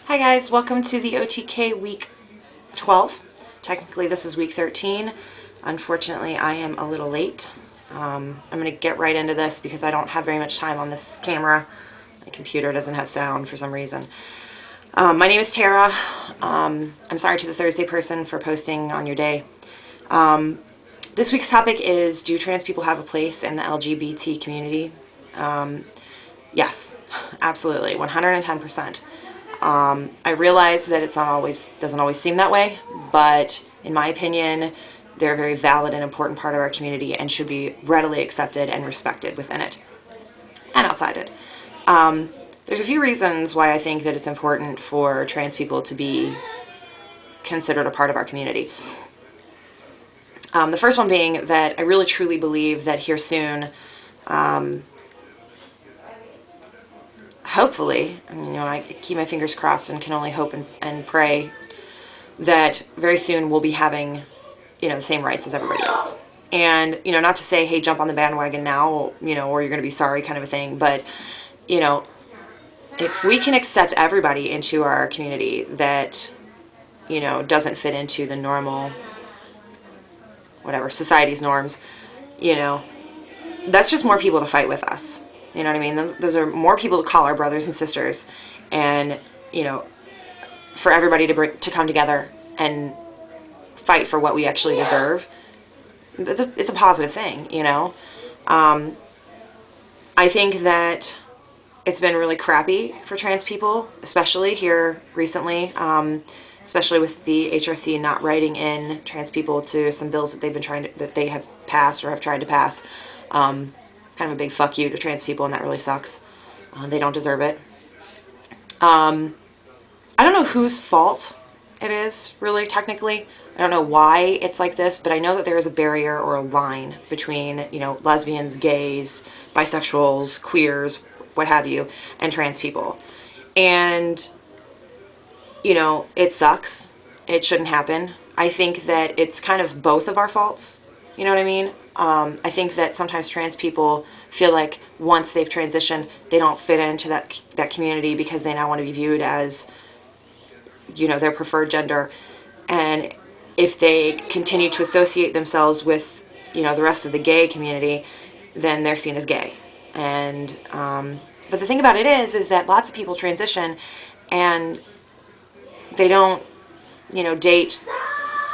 Hi guys, welcome to the OTK week 12. Technically this is week 13. Unfortunately I am a little late. I'm going to get right into this because I don't have very much time on this camera. My computer doesn't have sound for some reason. My name is Terrah. I'm sorry to the Thursday person for posting on your day. This week's topic is, do trans people have a place in the LGBT community? Yes, absolutely, 110%. I realize that it's not always, doesn't always seem that way, but in my opinion, they're a very valid and important part of our community and should be readily accepted and respected within it and outside it. There's a few reasons why I think that it's important for trans people to be considered a part of our community. The first one being that I really truly believe that here soon, hopefully, I keep my fingers crossed and can only hope and pray that very soon we'll be having, the same rights as everybody else. And, not to say, hey, jump on the bandwagon now, or you're going to be sorry kind of a thing, but, if we can accept everybody into our community that, doesn't fit into the normal, whatever, society's norms, that's just more people to fight with us. You know what I mean? Those are more people to call our brothers and sisters, and, for everybody to come together and fight for what we actually deserve. It's a positive thing, I think that it's been really crappy for trans people, especially here recently, especially with the HRC not writing in trans people to some bills that that they have passed or have tried to pass. It's kind of a big fuck you to trans people, and that really sucks. They don't deserve it. I don't know whose fault it is, really, technically. I don't know why it's like this, but I know that there is a barrier or a line between, lesbians, gays, bisexuals, queers, what have you, and trans people. And, it sucks. It shouldn't happen. I think that it's kind of both of our faults. You know what I mean? I think that sometimes trans people feel like once they've transitioned, they don't fit into that community because they now want to be viewed as, their preferred gender. And if they continue to associate themselves with, the rest of the gay community, then they're seen as gay. And, but the thing about it is that lots of people transition and they don't, date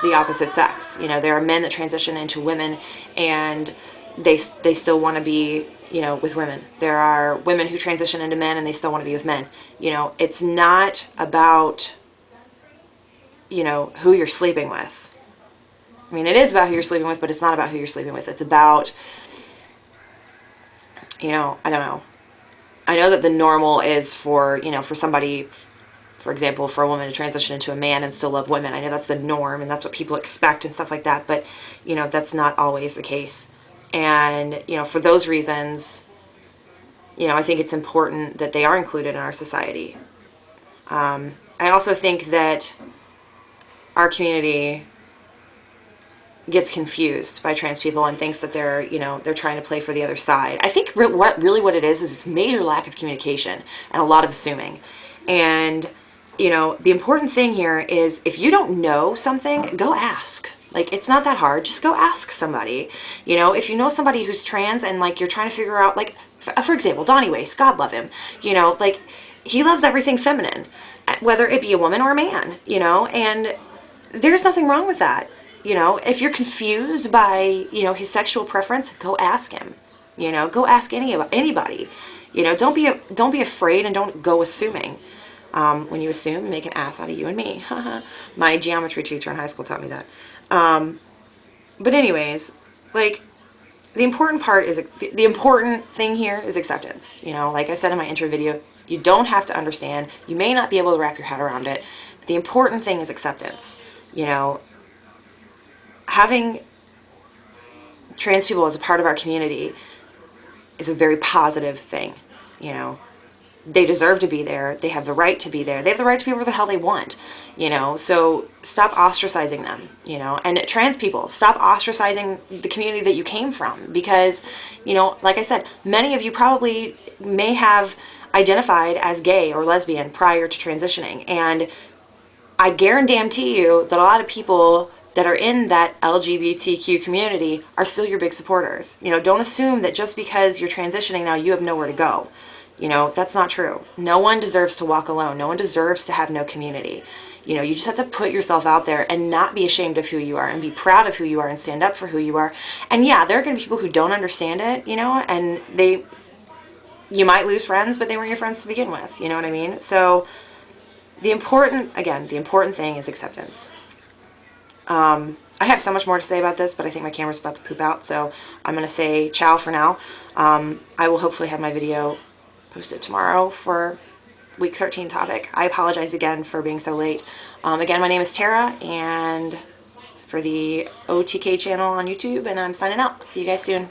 the opposite sex. There are men that transition into women and they still want to be, with women. There are women who transition into men and they still want to be with men. It's not about, who you're sleeping with. I mean, it is about who you're sleeping with, but it's not about who you're sleeping with. It's about, I don't know. I know that the normal is for, for somebody, for example, for a woman to transition into a man and still love women. I know that's the norm and that's what people expect and stuff like that, but, that's not always the case. And, for those reasons, I think it's important that they are included in our society. I also think that our community gets confused by trans people and thinks that they're, they're trying to play for the other side. I think what it is it's major lack of communication and a lot of assuming. And, the important thing here is if you don't know something, go ask. Like, it's not that hard. Just go ask somebody. If you know somebody who's trans and, like, you're trying to figure out, like, for example, Donnie Wace, God love him, like, he loves everything feminine, whether it be a woman or a man, and there's nothing wrong with that. If you're confused by, his sexual preference, go ask him. Go ask anybody. Don't be afraid and don't go assuming. When you assume, make an ass out of you and me. My geometry teacher in high school taught me that. But anyways, like, the important thing here is acceptance. Like I said in my intro video, you don't have to understand. You may not be able to wrap your head around it. But the important thing is acceptance. Having trans people as a part of our community is a very positive thing. They deserve to be there. They have the right to be there. They have the right to be wherever the hell they want, so stop ostracizing them, and trans people, stop ostracizing the community that you came from, because, like I said, many of you probably may have identified as gay or lesbian prior to transitioning. And I guarantee you that a lot of people that are in that LGBTQ community are still your big supporters. You know, don't assume that just because you're transitioning now you have nowhere to go. You know, that's not true. No one deserves to walk alone. No one deserves to have no community. You know, you just have to put yourself out there and not be ashamed of who you are and be proud of who you are and stand up for who you are. And yeah, there are going to be people who don't understand it, you know, and you might lose friends, but they weren't your friends to begin with. You know what I mean? So the important thing is acceptance. I have so much more to say about this, but I think my camera's about to poop out, so I'm going to say ciao for now. I will hopefully have my video posted tomorrow for week 13 topic. I apologize again for being so late. Again, my name is Terrah, and for the OTK channel on YouTube, and I'm signing out. See you guys soon.